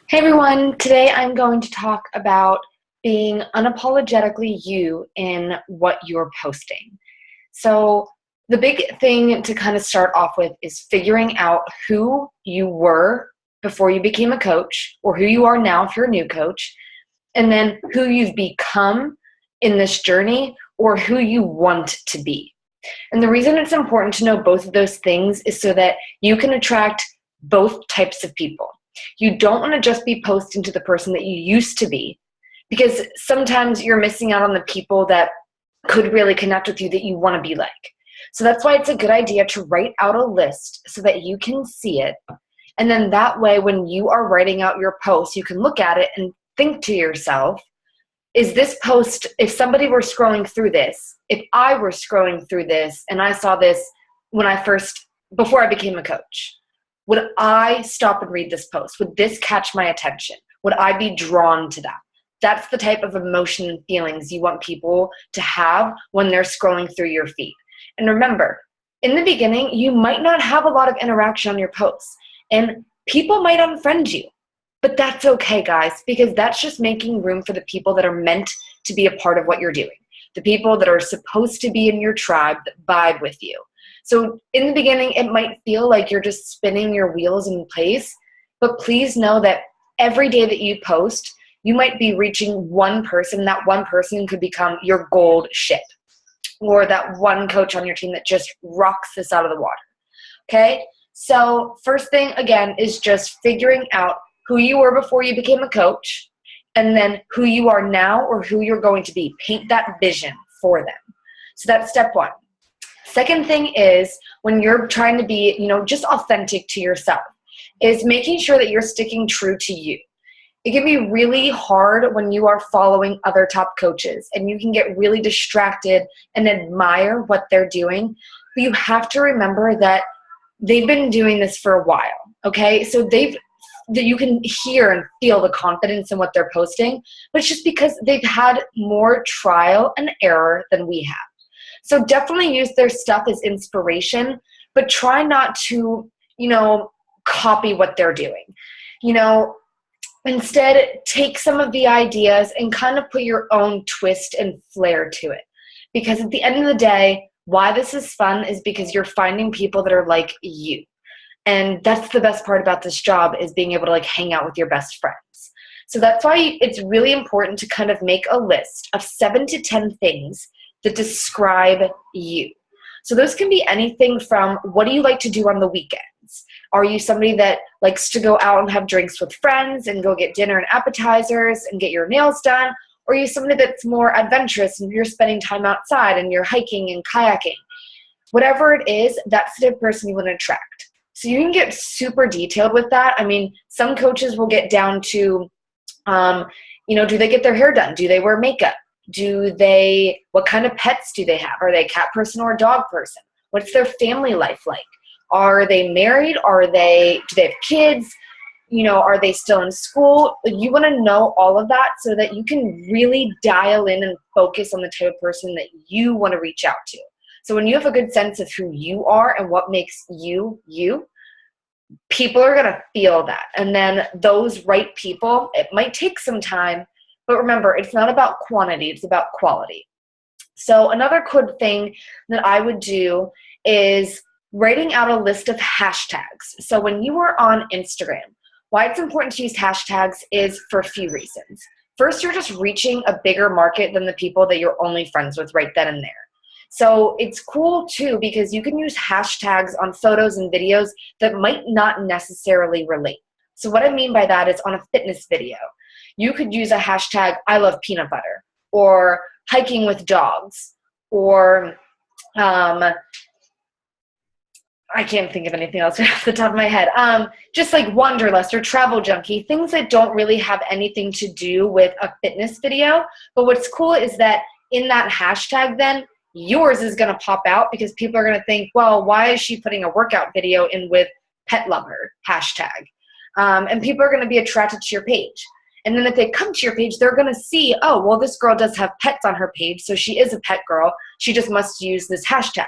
Hey everyone, today I'm going to talk about being unapologetically you in what you're posting. So, the big thing to kind of start off with is figuring out who you were before you became a coach, or who you are now if you're a new coach, and then who you've become in this journey, or who you want to be. And the reason it's important to know both of those things is so that you can attract both types of people. You don't want to just be posting to the person that you used to be, because sometimes you're missing out on the people that could really connect with you that you want to be like. So that's why it's a good idea to write out a list so that you can see it. And then that way, when you are writing out your post, you can look at it and think to yourself, is this post, if somebody were scrolling through this, if I were scrolling through this and I saw this before I became a coach, would I stop and read this post? Would this catch my attention? Would I be drawn to that? That's the type of emotion and feelings you want people to have when they're scrolling through your feed. And remember, in the beginning, you might not have a lot of interaction on your posts, and people might unfriend you. But that's okay, guys, because that's just making room for the people that are meant to be a part of what you're doing, the people that are supposed to be in your tribe that vibe with you. So in the beginning, it might feel like you're just spinning your wheels in place, but please know that every day that you post, you might be reaching one person. That one person could become your gold ship, or that one coach on your team that just rocks this out of the water. Okay? So first thing, again, is just figuring out who you were before you became a coach, and then who you are now or who you're going to be. Paint that vision for them. So that's step one. Second thing is, when you're trying to be, just authentic to yourself, is making sure that you're sticking true to you. It can be really hard when you are following other top coaches, and you can get really distracted and admire what they're doing. But you have to remember that they've been doing this for a while, okay? So that you can hear and feel the confidence in what they're posting, but it's just because they've had more trial and error than we have. So definitely use their stuff as inspiration, but try not to, copy what they're doing. Instead, take some of the ideas and kind of put your own twist and flair to it. Because at the end of the day, why this is fun is because you're finding people that are like you. And that's the best part about this job, is being able to hang out with your best friends. So that's why it's really important to kind of make a list of 7 to 10 things that describe you. So those can be anything from, what do you like to do on the weekends? Are you somebody that likes to go out and have drinks with friends and go get dinner and appetizers and get your nails done? Or are you somebody that's more adventurous and you're spending time outside and you're hiking and kayaking? Whatever it is, that's the type of person you want to attract. So you can get super detailed with that. I mean, some coaches will get down to, do they get their hair done? Do they wear makeup? What kind of pets do they have? Are they a cat person or a dog person? What's their family life like? Are they married? Do they have kids? Are they still in school? You want to know all of that so that you can really dial in and focus on the type of person that you want to reach out to. So when you have a good sense of who you are and what makes you, people are going to feel that. And then those right people, it might take some time, but remember, it's not about quantity, it's about quality. So another good thing that I would do is writing out a list of hashtags. So when you are on Instagram, why it's important to use hashtags is for a few reasons. First, you're just reaching a bigger market than the people that you're only friends with right then and there. So it's cool too, because you can use hashtags on photos and videos that might not necessarily relate. So what I mean by that is, on a fitness video, you could use a hashtag, I love peanut butter, or hiking with dogs, or I can't think of anything else off the top of my head. Just like Wanderlust or Travel Junkie, things that don't really have anything to do with a fitness video. But what's cool is that in that hashtag, then yours is going to pop out, because people are going to think, well, why is she putting a workout video in with pet lover hashtag? And people are going to be attracted to your page. And then if they come to your page, they're going to see, oh, well, this girl does have pets on her page, so she is a pet girl. She just must use this hashtag.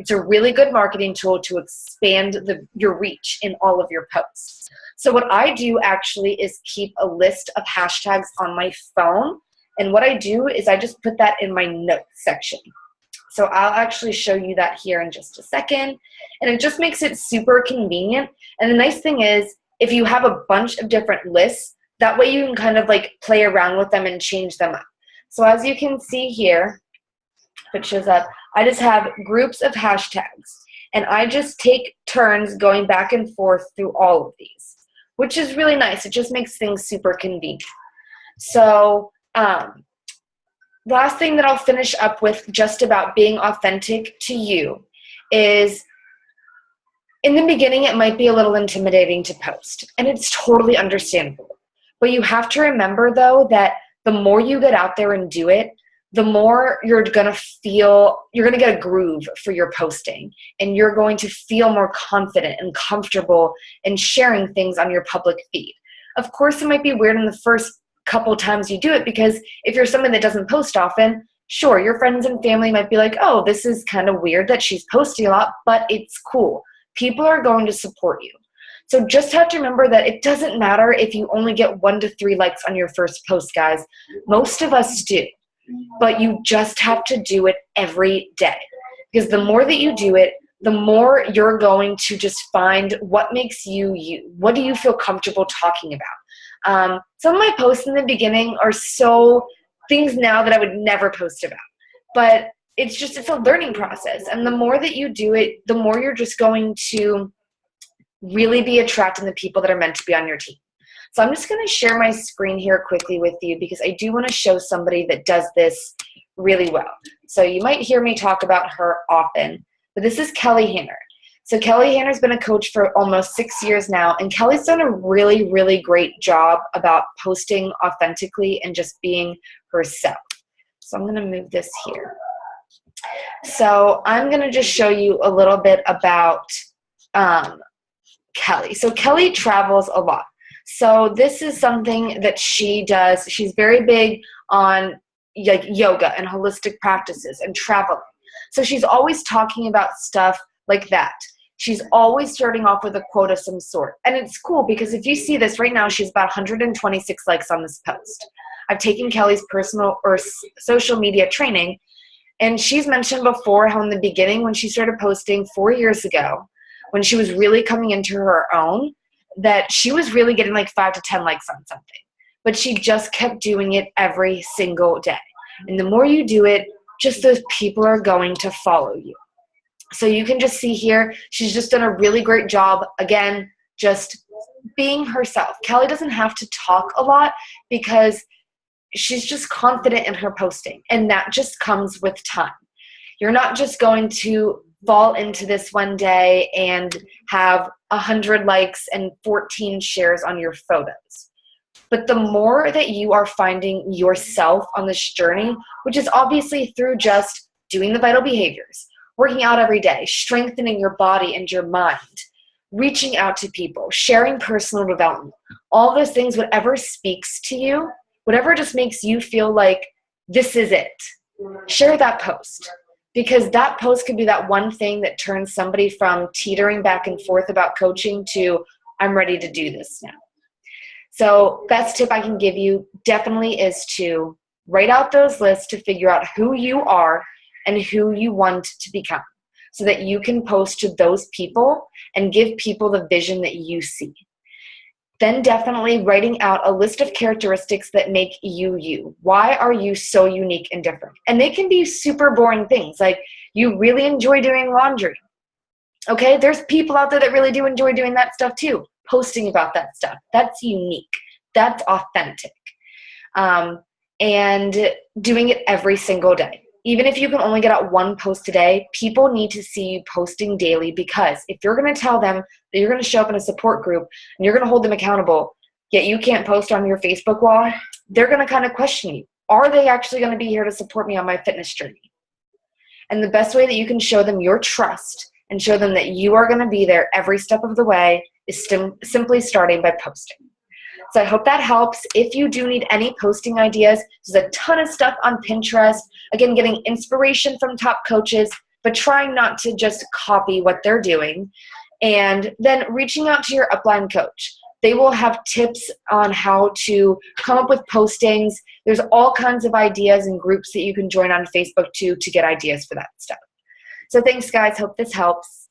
It's a really good marketing tool to expand your reach in all of your posts. So what I do actually is keep a list of hashtags on my phone. And what I do is I just put that in my notes section. So I'll actually show you that here in just a second. And it just makes it super convenient. And the nice thing is, if you have a bunch of different lists, that way you can kind of like play around with them and change them up. So as you can see here, if it shows up, I just have groups of hashtags. And I just take turns going back and forth through all of these, which is really nice. It just makes things super convenient. So last thing that I'll finish up with just about being authentic to you is, in the beginning, it might be a little intimidating to post, and it's totally understandable. But you have to remember, though, that the more you get out there and do it, the more you're going to get a groove for your posting, and you're going to feel more confident and comfortable in sharing things on your public feed. Of course, it might be weird in the first couple times you do it, because if you're someone that doesn't post often, sure, your friends and family might be like, oh, this is kind of weird that she's posting a lot, but it's cool. People are going to support you. So just have to remember that it doesn't matter if you only get 1 to 3 likes on your first post, guys. Most of us do. But you just have to do it every day. Because the more that you do it, the more you're going to just find what makes you you. What do you feel comfortable talking about? Some of my posts in the beginning are things now that I would never post about. But it's a learning process. And the more that you do it, the more you're just going to really be attracting the people that are meant to be on your team. So I'm just going to share my screen here quickly with you, because I do want to show somebody that does this really well. So you might hear me talk about her often, but this is Kelly Hanner. So Kelly Hanner's been a coach for almost 6 years now, and Kelly's done a really, really great job about posting authentically and just being herself. So I'm going to move this here. So I'm going to just show you a little bit about Kelly. So Kelly travels a lot. So this is something that she does. She's very big on yoga and holistic practices and traveling. So she's always talking about stuff like that. She's always starting off with a quote of some sort. And it's cool, because if you see this right now, she's about 126 likes on this post. I've taken Kelly's personal or social media training, and she's mentioned before how in the beginning, when she started posting 4 years ago, when she was really coming into her own, that she was really getting like 5 to 10 likes on something. But she just kept doing it every single day. And the more you do it, just those people are going to follow you. So you can just see here, she's just done a really great job, again, just being herself. Kelly doesn't have to talk a lot, because she's just confident in her posting. And that just comes with time. You're not just going to fall into this one day and have 100 likes and 14 shares on your photos. But the more that you are finding yourself on this journey, which is obviously through just doing the vital behaviors, working out every day, strengthening your body and your mind, reaching out to people, sharing personal development, all those things, whatever speaks to you, whatever just makes you feel like this is it, share that post. Because that post could be that one thing that turns somebody from teetering back and forth about coaching to, I'm ready to do this now. So best tip I can give you definitely is to write out those lists to figure out who you are and who you want to become, so that you can post to those people and give people the vision that you see. Then definitely writing out a list of characteristics that make you you. Why are you so unique and different? And they can be super boring things, like you really enjoy doing laundry. Okay, there's people out there that really do enjoy doing that stuff too, posting about that stuff. That's unique. That's authentic. And doing it every single day. Even if you can only get out one post a day, people need to see you posting daily, because if you're going to tell them that you're going to show up in a support group and you're going to hold them accountable, yet you can't post on your Facebook wall, they're going to kind of question you. Are they actually going to be here to support me on my fitness journey? And the best way that you can show them your trust and show them that you are going to be there every step of the way is simply starting by posting. So I hope that helps. If you do need any posting ideas, there's a ton of stuff on Pinterest. Again, getting inspiration from top coaches, but trying not to just copy what they're doing. And then reaching out to your upline coach. They will have tips on how to come up with postings. There's all kinds of ideas and groups that you can join on Facebook too to get ideas for that stuff. So thanks, guys. Hope this helps.